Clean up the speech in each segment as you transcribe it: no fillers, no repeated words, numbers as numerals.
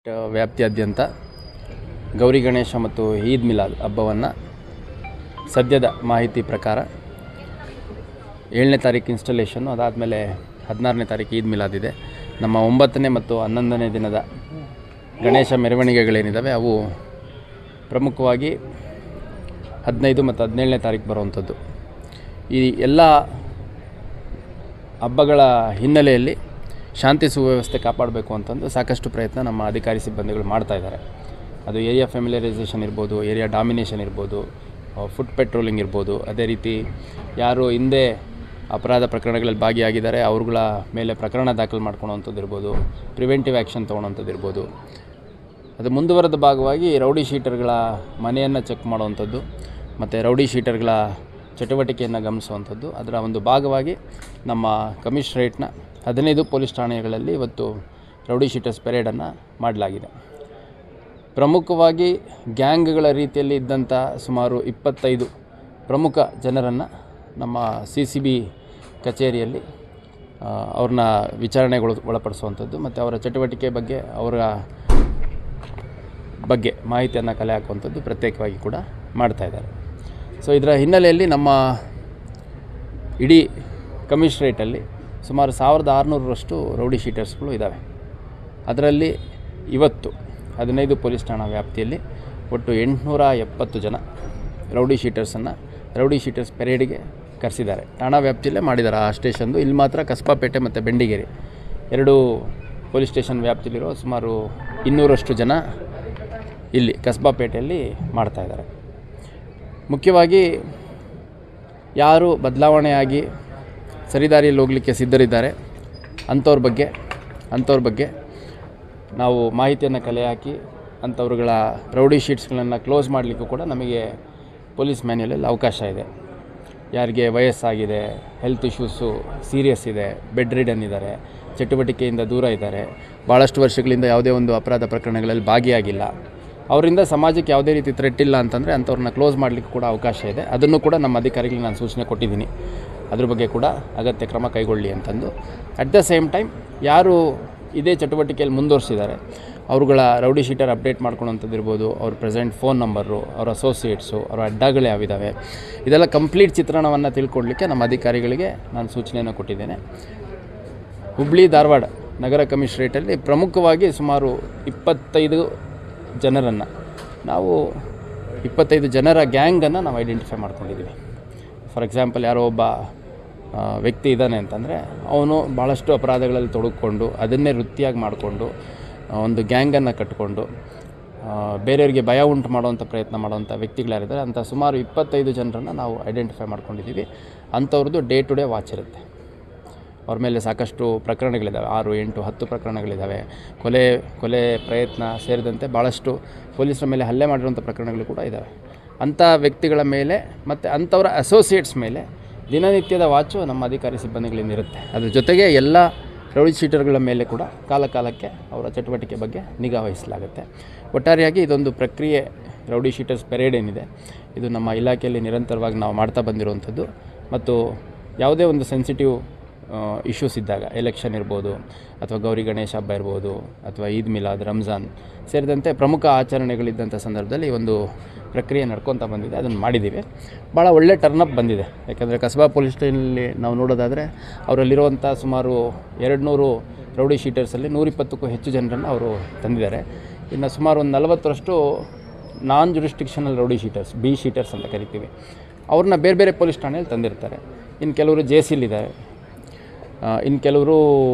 ವ್ಯಾಪ್ತಿಯಾದ್ಯಂತ ಗೌರಿ ಗಣೇಶ ಮತ್ತು ಈದ್ ಮಿಲಾದ್ ಹಬ್ಬವನ್ನು ಸದ್ಯದ ಮಾಹಿತಿ ಪ್ರಕಾರ 7ನೇ ತಾರೀಕು ಇನ್ಸ್ಟಾಲೇಷನ್ನು, ಅದಾದಮೇಲೆ 16ನೇ ತಾರೀಕು ಈದ್ ಮಿಲಾದ್ ಇದೆ. ನಮ್ಮ 9ನೇ ಮತ್ತು 11ನೇ ದಿನದ ಗಣೇಶ ಮೆರವಣಿಗೆಗಳೇನಿದ್ದಾವೆ ಅವು ಪ್ರಮುಖವಾಗಿ 15 ಮತ್ತು 17ನೇ ತಾರೀಕು ಬರುವಂಥದ್ದು. ಈ ಎಲ್ಲ ಹಬ್ಬಗಳ ಹಿನ್ನೆಲೆಯಲ್ಲಿ ಶಾಂತಿ ಸುವ್ಯವಸ್ಥೆ ಕಾಪಾಡಬೇಕು ಅಂತಂದು ಸಾಕಷ್ಟು ಪ್ರಯತ್ನ ನಮ್ಮ ಅಧಿಕಾರಿ ಸಿಬ್ಬಂದಿಗಳು ಮಾಡ್ತಾ ಇದ್ದಾರೆ. ಅದು ಏರಿಯಾ ಫ್ಯಾಮಿಲಿಯರೈಸೇಷನ್ ಇರ್ಬೋದು, ಏರಿಯಾ ಡಾಮಿನೇಷನ್ ಇರ್ಬೋದು, ಫುಟ್ ಪೆಟ್ರೋಲಿಂಗ್ ಇರ್ಬೋದು, ಅದೇ ರೀತಿ ಯಾರು ಹಿಂದೆ ಅಪರಾಧ ಪ್ರಕರಣಗಳಲ್ಲಿ ಭಾಗಿಯಾಗಿದ್ದಾರೆ ಅವ್ರುಗಳ ಮೇಲೆ ಪ್ರಕರಣ ದಾಖಲು ಮಾಡ್ಕೊಳೋವಂಥದ್ದು ಇರ್ಬೋದು, ಪ್ರಿವೆಂಟಿವ್ ಆ್ಯಕ್ಷನ್ ತೊಗೊಳೋವಂಥದ್ದು ಇರ್ಬೋದು. ಅದು ಮುಂದುವರೆದ ಭಾಗವಾಗಿ ರೌಡಿ ಶೀಟರ್ಗಳ ಮನೆಯನ್ನು ಚೆಕ್ ಮಾಡುವಂಥದ್ದು ಮತ್ತು ರೌಡಿ ಶೀಟರ್ಗಳ ಚಟುವಟಿಕೆಯನ್ನು ಗಮನಿಸುವಂಥದ್ದು, ಅದರ ಒಂದು ಭಾಗವಾಗಿ ನಮ್ಮ ಕಮಿಷನರೇಟ್ನ 15 ಪೊಲೀಸ್ ಠಾಣೆಗಳಲ್ಲಿ ಇವತ್ತು ರೌಡಿ ಶೀಟರ್ಸ್ ಪೆರೇಡನ್ನು ಮಾಡಲಾಗಿದೆ. ಪ್ರಮುಖವಾಗಿ ಗ್ಯಾಂಗ್ಗಳ ರೀತಿಯಲ್ಲಿ ಇದ್ದಂಥ ಸುಮಾರು 25 ಪ್ರಮುಖ ಜನರನ್ನು ನಮ್ಮ CCB ಕಚೇರಿಯಲ್ಲಿ ಅವ್ರನ್ನ ವಿಚಾರಣೆಗಳು ಒಳಪಡಿಸುವಂಥದ್ದು ಮತ್ತು ಅವರ ಚಟುವಟಿಕೆ ಬಗ್ಗೆ ಅವರ ಬಗ್ಗೆ ಮಾಹಿತಿಯನ್ನು ಕಲೆ ಹಾಕುವಂಥದ್ದು ಪ್ರತ್ಯೇಕವಾಗಿ ಕೂಡ ಮಾಡ್ತಾಯಿದ್ದಾರೆ. ಸೊ ಇದರ ಹಿನ್ನೆಲೆಯಲ್ಲಿ ನಮ್ಮ ಇಡೀ ಕಮಿಷನರೇಟಲ್ಲಿ ಸುಮಾರು 1600ರಷ್ಟು ರೌಡಿ ಶೀಟರ್ಸ್ಗಳು ಇದ್ದಾವೆ. ಅದರಲ್ಲಿ ಇವತ್ತು 15 ಪೊಲೀಸ್ ಠಾಣಾ ವ್ಯಾಪ್ತಿಯಲ್ಲಿ ಒಟ್ಟು 870 ಜನ ರೌಡಿ ಶೀಟರ್ಸ್ ಪೆರೇಡಿಗೆ ಕರೆಸಿದ್ದಾರೆ. ಠಾಣಾ ವ್ಯಾಪ್ತಿಯಲ್ಲೇ ಮಾಡಿದ್ದಾರೆ ಆ ಸ್ಟೇಷನ್ದು. ಇಲ್ಲಿ ಮಾತ್ರ ಕಸ್ಬಾಪೇಟೆ ಮತ್ತು ಬೆಂಡಿಗೇರಿ 2 ಪೊಲೀಸ್ ಸ್ಟೇಷನ್ ವ್ಯಾಪ್ತಿಯಲ್ಲಿರೋ ಸುಮಾರು 200ರಷ್ಟು ಜನ ಇಲ್ಲಿ ಕಸ್ಬಾಪೇಟೆಯಲ್ಲಿ ಮಾಡ್ತಾಯಿದ್ದಾರೆ. ಮುಖ್ಯವಾಗಿ ಯಾರು ಬದಲಾವಣೆಯಾಗಿ ಸರಿದಾರಿಯಲ್ಲಿ ಹೋಗಲಿಕ್ಕೆ ಸಿದ್ಧರಿದ್ದಾರೆ ಅಂಥವ್ರ ಬಗ್ಗೆ ನಾವು ಮಾಹಿತಿಯನ್ನು ಕಲೆ ಹಾಕಿ ಅಂಥವ್ರುಗಳ ರೌಡಿ ಶೀಟ್ಸ್ಗಳನ್ನು ಕ್ಲೋಸ್ ಮಾಡಲಿಕ್ಕೂ ಕೂಡ ನಮಗೆ ಪೊಲೀಸ್ ಮ್ಯಾನ್ಯುವಲಲ್ಲಿ ಅವಕಾಶ ಇದೆ. ಯಾರಿಗೆ ವಯಸ್ಸಾಗಿದೆ, ಹೆಲ್ತ್ ಇಶ್ಯೂಸು ಸೀರಿಯಸ್ ಇದೆ, ಬೆಡ್ ರಿಡನ್ ಇದ್ದಾರೆ, ಚಟುವಟಿಕೆಯಿಂದ ದೂರ ಇದ್ದಾರೆ, ಭಾಳಷ್ಟು ವರ್ಷಗಳಿಂದ ಯಾವುದೇ ಒಂದು ಅಪರಾಧ ಪ್ರಕರಣಗಳಲ್ಲಿ ಭಾಗಿಯಾಗಿಲ್ಲ, ಅವರಿಂದ ಸಮಾಜಕ್ಕೆ ಯಾವುದೇ ರೀತಿ ಥ್ರೆಟ್ ಇಲ್ಲ ಅಂತಂದರೆ ಅಂಥವ್ರನ್ನ ಕ್ಲೋಸ್ ಮಾಡಲಿಕ್ಕೆ ಕೂಡ ಅವಕಾಶ ಇದೆ. ಅದನ್ನು ಕೂಡ ನಮ್ಮ ಅಧಿಕಾರಿಗಳಿಗೆ ನಾನು ಸೂಚನೆ ಕೊಟ್ಟಿದ್ದೀನಿ. ಅದ್ರ ಬಗ್ಗೆ ಕೂಡ ಅಗತ್ಯ ಕ್ರಮ ಕೈಗೊಳ್ಳಿ ಅಂತಂದು. ಅಟ್ ದ ಸೇಮ್ ಟೈಮ್ ಯಾರು ಇದೇ ಚಟುವಟಿಕೆಯಲ್ಲಿ ಮುಂದುವರಿಸಿದ್ದಾರೆ ಅವ್ರುಗಳ ರೌಡಿ ಶೀಟರ್ ಅಪ್ಡೇಟ್ ಮಾಡ್ಕೊಳ್ಳೋಂಥದ್ದು ಇರ್ಬೋದು, ಅವ್ರ ಪ್ರೆಸೆಂಟ್ ಫೋನ್ ನಂಬರು, ಅವ್ರ ಅಸೋಸಿಯೇಟ್ಸು, ಅವ್ರ ಅಡ್ಡಗಳು ಯಾವಿದ್ದಾವೆ, ಇದೆಲ್ಲ ಕಂಪ್ಲೀಟ್ ಚಿತ್ರಣವನ್ನು ತಿಳ್ಕೊಳ್ಲಿಕ್ಕೆ ನಮ್ಮ ಅಧಿಕಾರಿಗಳಿಗೆ ನಾನು ಸೂಚನೆಯನ್ನು ಕೊಟ್ಟಿದ್ದೇನೆ. ಹುಬ್ಬಳ್ಳಿ ಧಾರವಾಡ ನಗರ ಕಮಿಷನರೇಟಲ್ಲಿ ಪ್ರಮುಖವಾಗಿ ಸುಮಾರು 25 ಜನರನ್ನು ನಾವು 25 ಜನರ ಗ್ಯಾಂಗನ್ನು ನಾವು ಐಡೆಂಟಿಫೈ ಮಾಡ್ಕೊಂಡಿದ್ದೀವಿ. ಫಾರ್ ಎಕ್ಸಾಂಪಲ್ ಯಾರೋ ಒಬ್ಬ ವ್ಯಕ್ತಿ ಇದ್ದಾನೆ ಅಂತಂದರೆ ಅವನು ಭಾಳಷ್ಟು ಅಪರಾಧಗಳಲ್ಲಿ ತೊಡಗಿಕೊಂಡು ಅದನ್ನೇ ವೃತ್ತಿಯಾಗಿ ಮಾಡಿಕೊಂಡು ಒಂದು ಗ್ಯಾಂಗನ್ನು ಕಟ್ಟಿಕೊಂಡು ಬೇರೆಯವರಿಗೆ ಭಯ ಉಂಟು ಮಾಡುವಂಥ ಪ್ರಯತ್ನ ಮಾಡುವಂಥ ವ್ಯಕ್ತಿಗಳಾರಿದ್ದಾರೆ. ಅಂಥ ಸುಮಾರು 25 ಜನರನ್ನು ನಾವು ಐಡೆಂಟಿಫೈ ಮಾಡ್ಕೊಂಡಿದ್ದೀವಿ. ಅಂಥವ್ರದ್ದು ಡೇ ಟು ಡೇ ವಾಚ್ ಇರುತ್ತೆ. ಅವ್ರ ಮೇಲೆ ಸಾಕಷ್ಟು ಪ್ರಕರಣಗಳಿದ್ದಾವೆ, 6, 8, 10 ಪ್ರಕರಣಗಳಿದ್ದಾವೆ. ಕೊಲೆ ಪ್ರಯತ್ನ ಸೇರಿದಂತೆ ಭಾಳಷ್ಟು ಪೊಲೀಸರ ಮೇಲೆ ಹಲ್ಲೆ ಮಾಡಿರುವಂಥ ಪ್ರಕರಣಗಳು ಕೂಡ ಇದ್ದಾವೆ. ಅಂಥ ವ್ಯಕ್ತಿಗಳ ಮೇಲೆ ಮತ್ತು ಅಂಥವರ ಅಸೋಸಿಯೇಟ್ಸ್ ಮೇಲೆ ದಿನನಿತ್ಯದ ವಾಚು ನಮ್ಮ ಅಧಿಕಾರಿ ಸಿಬ್ಬಂದಿಗಳಿಂದ ಇರುತ್ತೆ. ಅದ್ರ ಜೊತೆಗೆ ಎಲ್ಲ ರೌಡಿ ಶೀಟರ್ಗಳ ಮೇಲೆ ಕೂಡ ಕಾಲಕ್ಕೆ ಅವರ ಚಟುವಟಿಕೆ ಬಗ್ಗೆ ನಿಗಾ ವಹಿಸಲಾಗುತ್ತೆ. ಒಟ್ಟಾರೆಯಾಗಿ ಇದೊಂದು ಪ್ರಕ್ರಿಯೆ, ರೌಡಿ ಶೀಟರ್ಸ್ ಪೆರೇಡ್ ಏನಿದೆ ಇದು ನಮ್ಮ ಇಲಾಖೆಯಲ್ಲಿ ನಿರಂತರವಾಗಿ ನಾವು ಮಾಡ್ತಾ ಬಂದಿರುವಂಥದ್ದು. ಮತ್ತು ಯಾವುದೇ ಒಂದು ಸೆನ್ಸಿಟಿವ್ ಇಶ್ಯೂಸ್ ಇದ್ದಾಗ, ಎಲೆಕ್ಷನ್ ಇರ್ಬೋದು ಅಥವಾ ಗೌರಿ ಗಣೇಶ ಹಬ್ಬ ಇರ್ಬೋದು ಅಥವಾ ಈದ್ ಮಿಲಾದ್, ರಂಜಾನ್ ಸೇರಿದಂತೆ ಪ್ರಮುಖ ಆಚರಣೆಗಳಿದ್ದಂಥ ಸಂದರ್ಭದಲ್ಲಿ ಒಂದು ಪ್ರಕ್ರಿಯೆ ನಡ್ಕೊತಾ ಬಂದಿದೆ. ಅದನ್ನು ಮಾಡಿದ್ದೀವಿ. ಭಾಳ ಒಳ್ಳೆ ಟರ್ನಪ್ ಬಂದಿದೆ. ಯಾಕಂದರೆ ಕಸ್ಬಾ ಪೊಲೀಸ್ ಸ್ಟೇಷನಲ್ಲಿ ನಾವು ನೋಡೋದಾದರೆ ಅವರಲ್ಲಿರುವಂಥ ಸುಮಾರು 200 ರೌಡಿ ಶೀಟರ್ಸಲ್ಲಿ 120ಕ್ಕೂ ಹೆಚ್ಚು ಜನರನ್ನು ಅವರು ತಂದಿದ್ದಾರೆ. ಇನ್ನು ಸುಮಾರು ಒಂದು 40ರಷ್ಟು ನಾನ್ jurisdictional rowdy sheeters, B sheeters ಅಂತ ಕರಿತೀವಿ, ಅವ್ರನ್ನ ಬೇರೆ ಪೊಲೀಸ್ ಠಾಣೆಯಲ್ಲಿ ತಂದಿರ್ತಾರೆ. ಇನ್ನು ಕೆಲವರು ಜೇಸಿಲಿದ್ದಾರೆ, ಇನ್ನು ಕೆಲವರು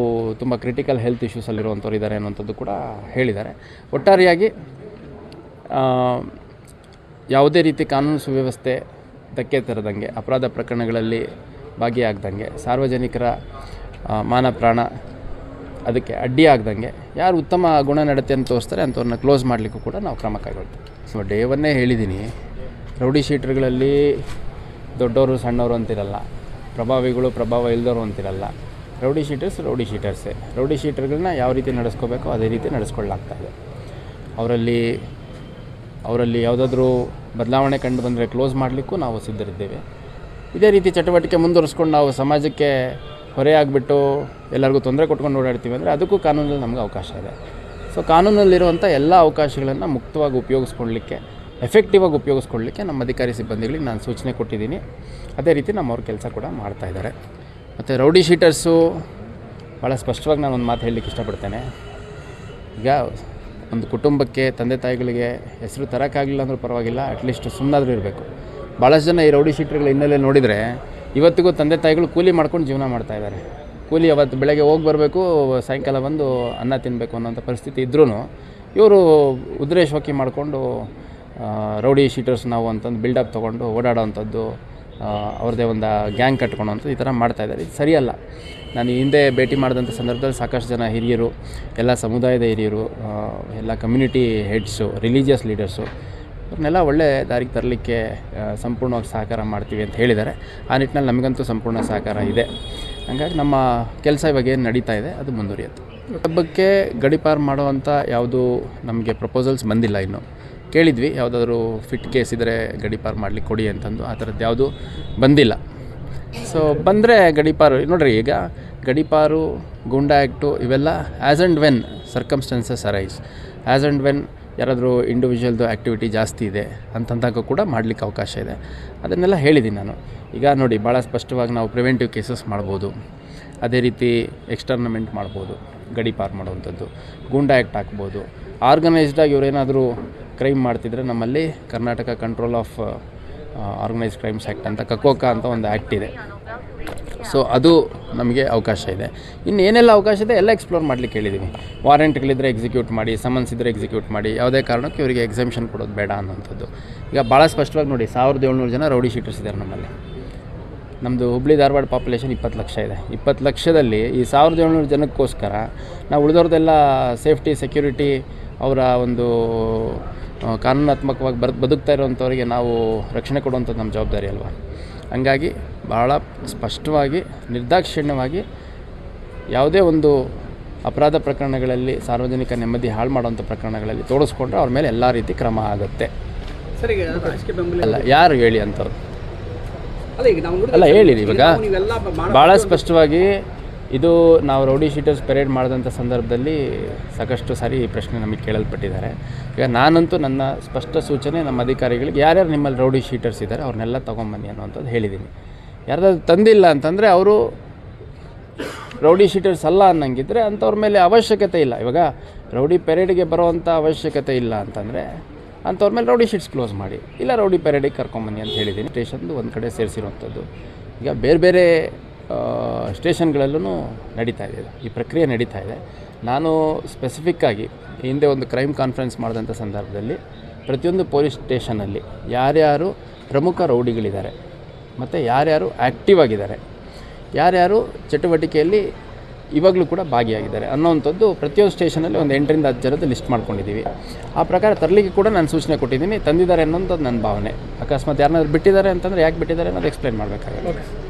ತುಂಬ ಕ್ರಿಟಿಕಲ್ ಹೆಲ್ತ್ ಇಶ್ಯೂಸಲ್ಲಿರುವಂಥವ್ರು ಇದ್ದಾರೆ ಅನ್ನುವಂಥದ್ದು ಕೂಡ ಹೇಳಿದ್ದಾರೆ. ಒಟ್ಟಾರೆಯಾಗಿ ಯಾವುದೇ ರೀತಿ ಕಾನೂನು ಸುವ್ಯವಸ್ಥೆ ಧಕ್ಕೆ ತರದಂಗೆ, ಅಪರಾಧ ಪ್ರಕರಣಗಳಲ್ಲಿ ಭಾಗಿಯಾಗ್ದಂಗೆ, ಸಾರ್ವಜನಿಕರ ಮಾನ ಪ್ರಾಣ ಅದಕ್ಕೆ ಅಡ್ಡಿ ಆಗ್ದಂಗೆ ಯಾರು ಉತ್ತಮ ಗುಣನಡತೆಯನ್ನು ತೋರಿಸ್ತಾರೆ ಅಂಥವ್ರನ್ನ ಕ್ಲೋಸ್ ಮಾಡಲಿಕ್ಕೂ ಕೂಡ ನಾವು ಕ್ರಮ ಕೈಗೊಳ್ತೀವಿ. ಸೊ ಡೇವನ್ನೇ ಹೇಳಿದ್ದೀನಿ, ರೌಡಿ ಶೀಟರ್ಗಳಲ್ಲಿ ದೊಡ್ಡವರು ಸಣ್ಣವರು ಅಂತಿರಲ್ಲ, ಪ್ರಭಾವಿಗಳು ಪ್ರಭಾವ ಇಲ್ಲದವರು ಅಂತಿರಲ್ಲ. ರೌಡಿ ಶೀಟರ್ಸೇ. ರೌಡಿ ಶೀಟರ್ಗಳನ್ನ ಯಾವ ರೀತಿ ನಡೆಸ್ಕೋಬೇಕೋ ಅದೇ ರೀತಿ ನಡೆಸ್ಕೊಳ್ಳಾಗ್ತಾಯಿದೆ. ಅವರಲ್ಲಿ ಯಾವುದಾದ್ರೂ ಬದಲಾವಣೆ ಕಂಡು ಬಂದರೆ ಕ್ಲೋಸ್ ಮಾಡಲಿಕ್ಕೂ ನಾವು ಸಿದ್ಧರಿದ್ದೇವೆ. ಇದೇ ರೀತಿ ಚಟುವಟಿಕೆ ಮುಂದುವರಿಸ್ಕೊಂಡು ನಾವು ಸಮಾಜಕ್ಕೆ ಹೊರೆಯಾಗಿಬಿಟ್ಟು ಎಲ್ಲರಿಗೂ ತೊಂದರೆ ಕೊಟ್ಕೊಂಡು ಓಡಾಡ್ತೀವಿ ಅಂದರೆ ಅದಕ್ಕೂ ಕಾನೂನಲ್ಲಿ ನಮಗೆ ಅವಕಾಶ ಇದೆ. ಸೊ ಕಾನೂನಲ್ಲಿರುವಂಥ ಎಲ್ಲ ಅವಕಾಶಗಳನ್ನು ಮುಕ್ತವಾಗಿ ಉಪಯೋಗಿಸ್ಕೊಳ್ಳಲಿಕ್ಕೆ, ಎಫೆಕ್ಟಿವ್ ಆಗಿ ಉಪಯೋಗಿಸ್ಕೊಳ್ಳಲಿಕ್ಕೆ ನಮ್ಮ ಅಧಿಕಾರಿ ಸಿಬ್ಬಂದಿಗಳಿಗೆ ನಾನು ಸೂಚನೆ ಕೊಟ್ಟಿದ್ದೀನಿ. ಅದೇ ರೀತಿ ನಮ್ಮವ್ರ ಕೆಲಸ ಕೂಡ ಮಾಡ್ತಾಯಿದ್ದಾರೆ. ಮತ್ತು ರೌಡಿ ಶೀಟರ್ಸು ಭಾಳ ಸ್ಪಷ್ಟವಾಗಿ ನಾನು ಒಂದು ಮಾತು ಹೇಳಲಿಕ್ಕೆ ಇಷ್ಟಪಡ್ತೇನೆ. ಈಗ ಒಂದು ಕುಟುಂಬಕ್ಕೆ, ತಂದೆ ತಾಯಿಗಳಿಗೆ ಹೆಸರು ತರೋಕ್ಕಾಗಲಿಲ್ಲ ಅಂದರೂ ಪರವಾಗಿಲ್ಲ, ಅಟ್ಲೀಸ್ಟ್ ಸುಮ್ಮನಾದರೂ ಇರಬೇಕು. ಭಾಳಷ್ಟು ಜನ ಈ ರೌಡಿ ಶೀಟರ್ಗಳ ಹಿನ್ನೆಲೆ ನೋಡಿದರೆ ಇವತ್ತಿಗೂ ತಂದೆ ತಾಯಿಗಳು ಕೂಲಿ ಮಾಡ್ಕೊಂಡು ಜೀವನ ಮಾಡ್ತಾಯಿದ್ದಾರೆ. ಕೂಲಿ ಅವತ್ತು ಬೆಳಗ್ಗೆ ಹೋಗಿ ಬರಬೇಕು, ಸಾಯಂಕಾಲ ಬಂದು ಅನ್ನ ತಿನ್ನಬೇಕು ಅನ್ನೋಂಥ ಪರಿಸ್ಥಿತಿ ಇದ್ರೂ ಇವರು ಉದ್ರೇಶವಾಕಿ ಮಾಡಿಕೊಂಡು ರೌಡಿ ಶೀಟರ್ಸ್ ನಾವು ಅಂತಂದು ಬಿಲ್ಡಪ್ ತೊಗೊಂಡು ಓಡಾಡೋವಂಥದ್ದು, ಅವ್ರದ್ದೇ ಒಂದು ಗ್ಯಾಂಗ್ ಕಟ್ಕೊಳ್ಳೋವಂಥದ್ದು ಈ ಥರ ಮಾಡ್ತಾಯಿದ್ದಾರೆ. ಇದು ಸರಿಯಲ್ಲ. ನಾನು ಹಿಂದೆ ಭೇಟಿ ಮಾಡಿದಂಥ ಸಂದರ್ಭದಲ್ಲಿ ಸಾಕಷ್ಟು ಜನ ಹಿರಿಯರು, ಎಲ್ಲ ಸಮುದಾಯದ ಹಿರಿಯರು, ಎಲ್ಲ ಕಮ್ಯುನಿಟಿ ಹೆಡ್ಸು, ರಿಲಿಜಿಯಸ್ ಲೀಡರ್ಸು ಅವ್ರನ್ನೆಲ್ಲ ಒಳ್ಳೆ ದಾರಿಗೆ ತರಲಿಕ್ಕೆ ಸಂಪೂರ್ಣವಾಗಿ ಸಹಕಾರ ಮಾಡ್ತೀವಿ ಅಂತ ಹೇಳಿದ್ದಾರೆ. ಆ ನಿಟ್ಟಿನಲ್ಲಿ ನಮಗಂತೂ ಸಂಪೂರ್ಣ ಸಹಕಾರ ಇದೆ. ಹಾಗಾಗಿ ನಮ್ಮ ಕೆಲಸ ಇವಾಗ ಏನು ನಡೀತಾ ಇದೆ ಅದು ಮುಂದುವರಿಯುತ್ತೆ. ಹಬ್ಬಕ್ಕೆ ಗಡೀಪಾರು ಮಾಡುವಂಥ ಯಾವುದೂ ನಮಗೆ ಪ್ರಪೋಸಲ್ಸ್ ಬಂದಿಲ್ಲ. ಇನ್ನು ಕೇಳಿದ್ವಿ, ಯಾವುದಾದ್ರೂ ಫಿಟ್ ಕೇಸ್ ಇದ್ದರೆ ಗಡೀಪಾರು ಮಾಡಲಿಕ್ಕೆ ಕೊಡಿ ಅಂತಂದು. ಆ ಥರದ್ದು ಯಾವುದೂ ಬಂದಿಲ್ಲ. ಸೊ ಬಂದರೆ ಗಡೀಪಾರು ನೋಡಿರಿ, ಈಗ ಗಡೀಪಾರು, ಗೂಂಡಾ ಆ್ಯಕ್ಟು ಇವೆಲ್ಲ as and when circumstances arise, as and when ಯಾರಾದರೂ ಇಂಡಿವಿಜುವಲ್ದು ಆ್ಯಕ್ಟಿವಿಟಿ ಜಾಸ್ತಿ ಇದೆ ಅಂತಂದಾಗ ಕೂಡ ಮಾಡಲಿಕ್ಕೆ ಅವಕಾಶ ಇದೆ. ಅದನ್ನೆಲ್ಲ ಹೇಳಿದ್ದೀನಿ ನಾನು. ಈಗ ನೋಡಿ, ಭಾಳ ಸ್ಪಷ್ಟವಾಗಿ ನಾವು ಪ್ರಿವೆಂಟಿವ್ ಕೇಸಸ್ ಮಾಡ್ಬೋದು, ಅದೇ ರೀತಿ ಎಕ್ಸ್ಟರ್ನಮೆಂಟ್ ಮಾಡ್ಬೋದು, ಗಡೀಪಾರು ಮಾಡುವಂಥದ್ದು, ಗೂಂಡಾ ಆ್ಯಕ್ಟ್ ಹಾಕ್ಬೋದು. ಆರ್ಗನೈಸ್ಡಾಗಿ ಇವರೇನಾದರೂ ಕ್ರೈಮ್ ಮಾಡ್ತಿದ್ರೆ ನಮ್ಮಲ್ಲಿ Karnataka control of organised crimes act ಅಂತ, ಕಕೋಕ ಅಂತ ಒಂದು ಆ್ಯಕ್ಟ್ ಇದೆ. ಸೊ ಅದು ನಮಗೆ ಅವಕಾಶ ಇದೆ. ಇನ್ನು ಏನೆಲ್ಲ ಅವಕಾಶ ಇದೆ ಎಲ್ಲ ಎಕ್ಸ್ಪ್ಲೋರ್ ಮಾಡಲಿಕ್ಕೆ ಹೇಳಿದ್ದೀವಿ. ವಾರೆಂಟ್ಗಳಿದ್ದರೆ ಎಕ್ಸಿಕ್ಯೂಟ್ ಮಾಡಿ, ಸಮನ್ಸ್ ಇದ್ದರೆ ಎಕ್ಸಿಕ್ಯೂಟ್ ಮಾಡಿ, ಯಾವುದೇ ಕಾರಣಕ್ಕೆ ಇವರಿಗೆ ಎಕ್ಸಮ್ಷನ್ ಕೊಡೋದು ಬೇಡ ಅನ್ನೋಂಥದ್ದು. ಈಗ ಭಾಳ ಸ್ಪಷ್ಟವಾಗಿ ನೋಡಿ, 1700 ಜನ ರೌಡಿ ಶೀಟರ್ಸ್ ಇದ್ದಾರೆ ನಮ್ಮಲ್ಲಿ. ನಮ್ಮದು ಹುಬ್ಳಿ ಧಾರವಾಡ ಪಾಪ್ಯುಲೇಷನ್ 20 ಲಕ್ಷ ಇದೆ. 20 ಲಕ್ಷದಲ್ಲಿ ಈ 1700 ಜನಕ್ಕೋಸ್ಕರ ನಾವು ಉಳಿದವ್ರದ್ದೆಲ್ಲ ಸೇಫ್ಟಿ, ಸೆಕ್ಯೂರಿಟಿ, ಅವರ ಒಂದು ಕಾನೂನಾತ್ಮಕವಾಗಿ ಬದುಕ್ತಾ ಇರೋವಂಥವ್ರಿಗೆ ನಾವು ರಕ್ಷಣೆ ಕೊಡುವಂಥದ್ದು ನಮ್ಮ ಜವಾಬ್ದಾರಿ ಅಲ್ವಾ. ಹಂಗಾಗಿ ಭಾಳ ಸ್ಪಷ್ಟವಾಗಿ, ನಿರ್ದಾಕ್ಷಿಣ್ಯವಾಗಿ ಯಾವುದೇ ಒಂದು ಅಪರಾಧ ಪ್ರಕರಣಗಳಲ್ಲಿ, ಸಾರ್ವಜನಿಕ ನೆಮ್ಮದಿ ಹಾಳು ಮಾಡುವಂಥ ಪ್ರಕರಣಗಳಲ್ಲಿ ತೋರಿಸ್ಕೊಂಡ್ರೆ ಅವ್ರ ಮೇಲೆ ಎಲ್ಲ ರೀತಿ ಕ್ರಮ ಆಗುತ್ತೆ. ಅಲ್ಲ, ಯಾರು ಹೇಳಿ ಅಂಥವ್ರು ಅಲ್ಲ, ಹೇಳಿರಿ. ಇವಾಗ ಭಾಳ ಸ್ಪಷ್ಟವಾಗಿ ಇದು ನಾವು ರೌಡಿ ಶೀಟರ್ಸ್ ಪೆರೇಡ್ ಮಾಡಿದಂಥ ಸಂದರ್ಭದಲ್ಲಿ ಸಾಕಷ್ಟು ಸಾರಿ ಈ ಪ್ರಶ್ನೆ ನಮಗೆ ಕೇಳಲ್ಪಟ್ಟಿದ್ದಾರೆ. ಈಗ ನಾನಂತೂ ನನ್ನ ಸ್ಪಷ್ಟ ಸೂಚನೆ ನಮ್ಮ ಅಧಿಕಾರಿಗಳಿಗೆ, ಯಾರ್ಯಾರು ನಿಮ್ಮಲ್ಲಿ ರೌಡಿ ಶೀಟರ್ಸ್ ಇದ್ದಾರೆ ಅವ್ರನ್ನೆಲ್ಲ ತೊಗೊಂಬನ್ನಿ ಅನ್ನೋಂಥದ್ದು ಹೇಳಿದ್ದೀನಿ. ಯಾರ್ದಾದ್ರು ತಂದಿಲ್ಲ ಅಂತಂದರೆ ಅವರು ರೌಡಿ ಶೀಟರ್ಸ್ ಅಲ್ಲ ಅನ್ನಂಗಿದ್ರೆ ಅಂಥವ್ರ ಮೇಲೆ ಅವಶ್ಯಕತೆ ಇಲ್ಲ. ಇವಾಗ ರೌಡಿ ಪೆರೇಡ್ಗೆ ಬರೋವಂಥ ಅವಶ್ಯಕತೆ ಇಲ್ಲ ಅಂತಂದರೆ ಅಂಥವ್ರ ಮೇಲೆ ರೌಡಿ ಶೀಟ್ಸ್ ಕ್ಲೋಸ್ ಮಾಡಿ, ಇಲ್ಲ ರೌಡಿ ಪೆರೇಡಿಗೆ ಕರ್ಕೊಂಬನ್ನಿ ಅಂತ ಹೇಳಿದ್ದೀನಿ. ಸ್ಟೇಷನ್ದು ಒಂದು ಕಡೆ ಸೇರಿಸಿರುವಂಥದ್ದು. ಈಗ ಬೇರೆ ಬೇರೆ ಸ್ಟೇಷನ್ಗಳಲ್ಲೂ ನಡೀತಾ ಇದೆ, ಈ ಪ್ರಕ್ರಿಯೆ ನಡೀತಾ ಇದೆ. ನಾನು ಸ್ಪೆಸಿಫಿಕ್ಕಾಗಿ ಹಿಂದೆ ಒಂದು ಕ್ರೈಮ್ ಕಾನ್ಫರೆನ್ಸ್ ಮಾಡಿದಂಥ ಸಂದರ್ಭದಲ್ಲಿ ಪ್ರತಿಯೊಂದು ಪೊಲೀಸ್ ಸ್ಟೇಷನಲ್ಲಿ ಯಾರ್ಯಾರು ಪ್ರಮುಖ ರೌಡಿಗಳಿದ್ದಾರೆ ಮತ್ತು ಯಾರ್ಯಾರು ಆ್ಯಕ್ಟಿವ್ ಆಗಿದ್ದಾರೆ, ಯಾರ್ಯಾರು ಚಟುವಟಿಕೆಯಲ್ಲಿ ಇವಾಗಲೂ ಕೂಡ ಭಾಗಿಯಾಗಿದ್ದಾರೆ ಅನ್ನೋವಂಥದ್ದು ಪ್ರತಿಯೊಂದು ಸ್ಟೇಷನಲ್ಲಿ ಒಂದು 8ರಿಂದ 10 ಜನದ ಲಿಸ್ಟ್ ಮಾಡ್ಕೊಂಡಿದ್ದೀವಿ. ಆ ಪ್ರಕಾರ ತರಲಿಕ್ಕೆ ಕೂಡ ನಾನು ಸೂಚನೆ ಕೊಟ್ಟಿದ್ದೀನಿ. ತಂದಿದ್ದಾರೆ ಅನ್ನೋಂಥದ್ದು ನನ್ನ ಭಾವನೆ. ಅಕಸ್ಮಾತ್ ಯಾರನ್ನಾದ್ರು ಬಿಟ್ಟಿದ್ದಾರೆ ಅಂತಂದರೆ ಯಾಕೆ ಬಿಟ್ಟಿದ್ದಾರೆ ಅನ್ನೋದು ಎಕ್ಸ್ಪ್ಲೈನ್ ಮಾಡಬೇಕಾಗುತ್ತೆ.